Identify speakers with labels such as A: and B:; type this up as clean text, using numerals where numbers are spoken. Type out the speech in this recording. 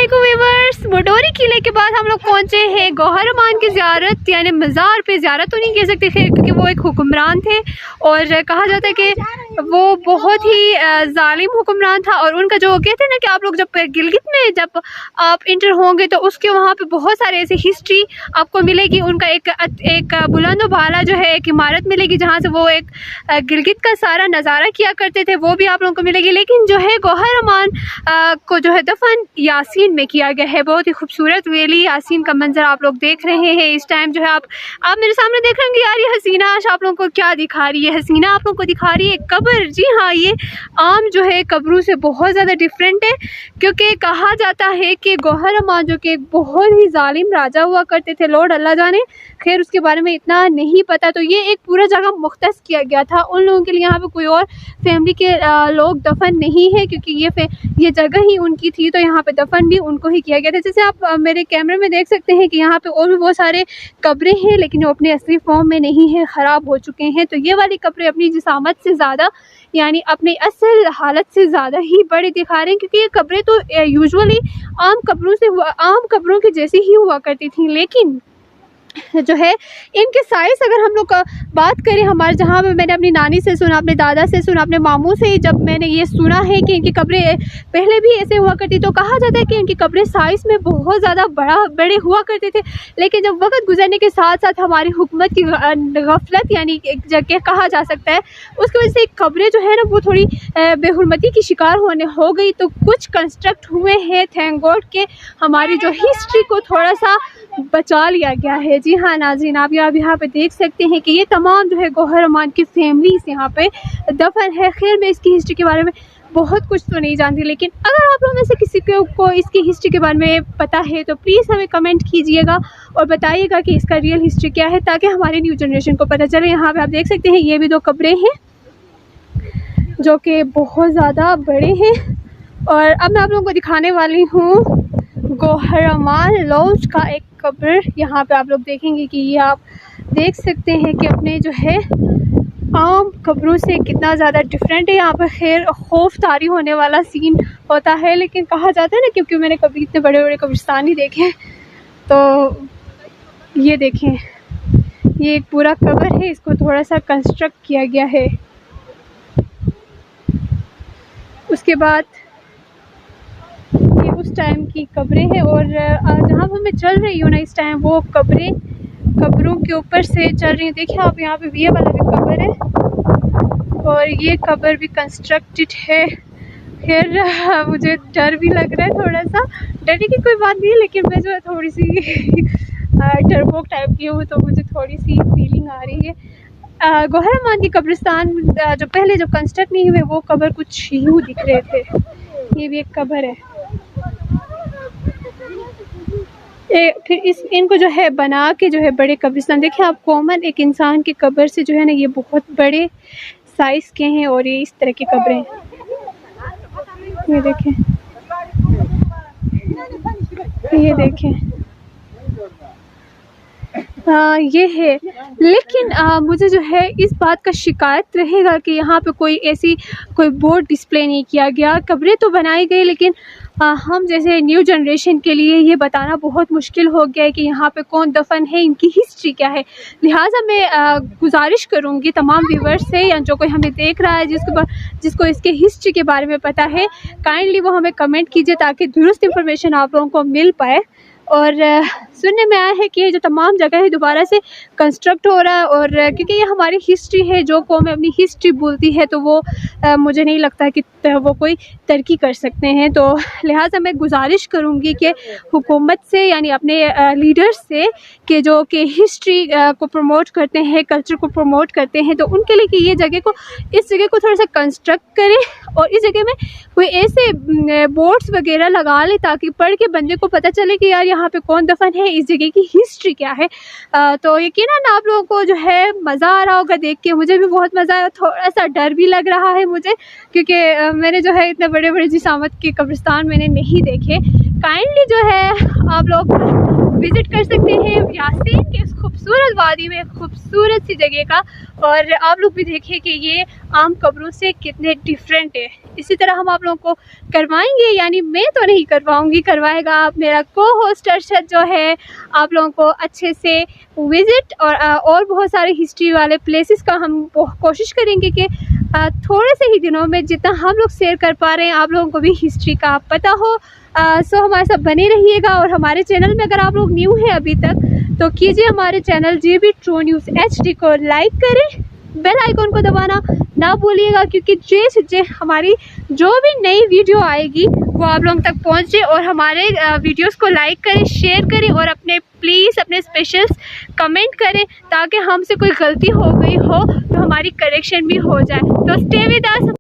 A: अस्सलामुअलैकुम व्यूअर्स। बटोरी किले के बाद हम लोग पहुंचे हैं गौहरमान की ज़ियारत, यानी मज़ार पे। ज़ियारत तो नहीं कह सकते थे क्योंकि वो एक हुक्मरान थे और कहा जाता है कि वो बहुत ही जालिम हुक्मरान था। और उनका जो कहते हैं ना कि आप लोग जब गिलगित में जब आप इंटर होंगे तो उसके वहाँ पे बहुत सारे ऐसे हिस्ट्री आपको मिलेगी। उनका एक बुलंद बाला जो है एक इमारत मिलेगी जहाँ से वो एक गिलगित का सारा नज़ारा किया करते थे, वो भी आप लोगों को मिलेगी। लेकिन जो है गौहरमान को जो है दफन यासीन में किया गया है। बहुत ही खूबसूरत वैली यासीन का मंजर आप लोग देख रहे हैं इस टाइम। जो है आप मेरे सामने देख रहे होंगे। यार ये हसीना आज आप लोगों को क्या दिखा रही है? हसीना आप लोगों को दिखा रही है कब्र। जी हाँ, ये आम जो है कब्रों से बहुत ज़्यादा डिफरेंट है क्योंकि कहा जाता है कि गौहरमान जो कि एक बहुत ही जालिम राजा हुआ करते थे, लॉर्ड अल्लाह जाने, खैर उसके बारे में इतना नहीं पता। तो ये एक पूरा जगह मुख्तस किया गया था उन लोगों के लिए। यहाँ पे कोई और फैमिली के लोग दफन नहीं है क्योंकि ये जगह ही उनकी थी, तो यहाँ पे दफन भी उनको ही किया गया था। जैसे आप मेरे कैमरे में देख सकते हैं कि यहाँ पे और भी बहुत सारे कब्रें हैं लेकिन वो अपने असली फॉर्म में नहीं है, ख़राब हो चुके हैं। तो ये वाली कब्रें अपनी जिसामत से ज़्यादा यानी अपनी असल हालत से ज़्यादा ही बड़ी दिखा रहे हैं क्योंकि ये कब्रें तो यूजुअली आम कब्रों के जैसी ही हुआ करती थी। लेकिन जो है इनके साइज़ अगर हम लोग बात करें, हमारे जहाँ पे मैंने अपनी नानी से सुना, अपने दादा से सुना, अपने मामू से, जब मैंने ये सुना है कि इनकी कब्रें पहले भी ऐसे हुआ करती, तो कहा जाता है कि इनकी कब्रें साइज़ में बहुत ज़्यादा बड़े हुआ करते थे। लेकिन जब वक्त गुजरने के साथ साथ हमारी हुकूमत की गफलत यानी एक जगह कहा जा सकता है, उसकी वजह से कब्रें जो है ना वो थोड़ी बेहुरमती की शिकार हो गई। तो कुछ कंस्ट्रक्ट हुए हैं, थैंक गॉड के हमारी जो हिस्ट्री को थोड़ा सा बचा लिया गया है। जी हाँ नाज़रीन, आप यहाँ पे देख सकते हैं कि ये तमाम जो है गौहरमान की फैमिलीज यहाँ पे दफन है। खैर मैं इसकी हिस्ट्री के बारे में बहुत कुछ तो नहीं जानती, लेकिन अगर आप लोगों में से किसी को इसकी हिस्ट्री के बारे में पता है तो प्लीज़ हमें कमेंट कीजिएगा और बताइएगा कि इसका रियल हिस्ट्री क्या है, ताकि हमारी न्यू जनरेशन को पता चले। यहाँ पे आप देख सकते हैं ये भी 2 कब्रें हैं जो कि बहुत ज़्यादा बड़े हैं। और अब मैं आप लोगों को दिखाने वाली हूँ गौहरमान लॉज का एक कब्र। यहाँ पे आप लोग देखेंगे कि ये आप देख सकते हैं कि अपने जो है आम कब्रों से कितना ज़्यादा डिफरेंट है। यहाँ पर खैर खौफ तारी होने वाला सीन होता है, लेकिन कहा जाता है ना, क्योंकि मैंने कभी इतने बड़े बड़े कब्रिस्तान ही देखे। तो ये देखें, ये एक पूरा कब्र है, इसको थोड़ा सा कंस्ट्रक्ट किया गया है। उसके बाद उस टाइम की कब्रें हैं और जहाँ पर मैं चल रही हूँ ना इस टाइम, वो कब्रों के ऊपर से चल रही हूँ। देखिए आप यहाँ पे ये वाला भी कब्र है और ये कब्र भी कंस्ट्रक्टेड है। खैर मुझे डर भी लग रहा है थोड़ा सा। डरने की कोई बात नहीं है, लेकिन मैं जो है थोड़ी सी डरपोक टाइप की हूँ, तो मुझे थोड़ी सी फीलिंग आ रही है। गौहरमान की कब्रिस्तान जो पहले जो कंस्ट्रक्ट नहीं हुए वो कब्र कुछ यूँ दिख रहे थे। ये भी एक कब्र है। फिर इनको जो है बना के जो है बड़े कब्रिस्तान, देखिए आप कॉमन एक इंसान के कब्र से जो है ना ये बहुत बड़े साइज़ के हैं। और ये इस तरह की कब्रें, ये देखें, ये देखें, ये है। लेकिन मुझे जो है इस बात का शिकायत रहेगा कि यहाँ पे कोई बोर्ड डिस्प्ले नहीं किया गया। कब्रें तो बनाई गई लेकिन हम जैसे न्यू जनरेशन के लिए ये बताना बहुत मुश्किल हो गया है कि यहाँ पे कौन दफन है, इनकी हिस्ट्री क्या है। लिहाजा मैं गुजारिश करूँगी तमाम व्यूवर्स से या जो कोई हमें देख रहा है जिसको इसके हिस्ट्री के बारे में पता है, काइंडली वो हमें कमेंट कीजिए ताकि दुरुस्त इंफॉर्मेशन आप लोगों को मिल पाए। और सुनने में आया है कि ये जो तमाम जगह है दोबारा से कंस्ट्रक्ट हो रहा है। और क्योंकि ये हमारी हिस्ट्री है, जो कौम अपनी हिस्ट्री बोलती है तो वो मुझे नहीं लगता कि वो कोई तरक्की कर सकते हैं। तो लिहाजा मैं गुजारिश करूँगी कि हुकूमत से यानी अपने लीडर्स से कि जो कि हिस्ट्री को प्रमोट करते हैं, कल्चर को प्रमोट करते हैं, तो उनके लिए कि इस जगह को थोड़ा सा कंस्ट्रक्ट करें और इस जगह में कोई ऐसे बोर्ड्स वगैरह लगा ले ताकि पढ़ के बंदे को पता चले कि यार यहाँ पे कौन दफन है, इस जगह की हिस्ट्री क्या है। तो यकीनन आप लोगों को जो है मज़ा आ रहा होगा देख के। मुझे भी बहुत मज़ा आया, थोड़ा सा डर भी लग रहा है मुझे क्योंकि मैंने जो है इतने बड़े बड़े जिसामत के कब्रिस्तान मैंने नहीं देखे। काइंडली जो है आप लोग विज़िट कर सकते हैं यासीन के इस खूबसूरत वादी में, खूबसूरत सी जगह का। और आप लोग भी देखें कि ये आम कब्रों से कितने डिफरेंट है। इसी तरह हम आप लोगों को करवाएंगे, यानी मैं तो नहीं करवाऊंगी, करवाएगा आप मेरा को होस्ट अरशद जो है, आप लोगों को अच्छे से विज़िट और बहुत सारे हिस्ट्री वाले प्लेसेस का हम कोशिश करेंगे कि थोड़े से ही दिनों में जितना हम लोग शेयर कर पा रहे हैं आप लोगों को भी हिस्ट्री का पता हो। सो हमारे साथ बने रहिएगा। और हमारे चैनल में अगर आप लोग न्यू हैं अभी तक तो कीजिए हमारे channel GB true news HD को लाइक करें, बेल आइकॉन को दबाना ना भूलिएगा, क्योंकि जैसे हमारी जो भी नई वीडियो आएगी वो आप लोगों तक पहुंचे। और हमारे वीडियोस को लाइक करें, शेयर करें और प्लीज़ अपने स्पेशल्स कमेंट करें, ताकि हमसे कोई गलती हो गई हो तो हमारी करेक्शन भी हो जाए। तो स्टे विद अस।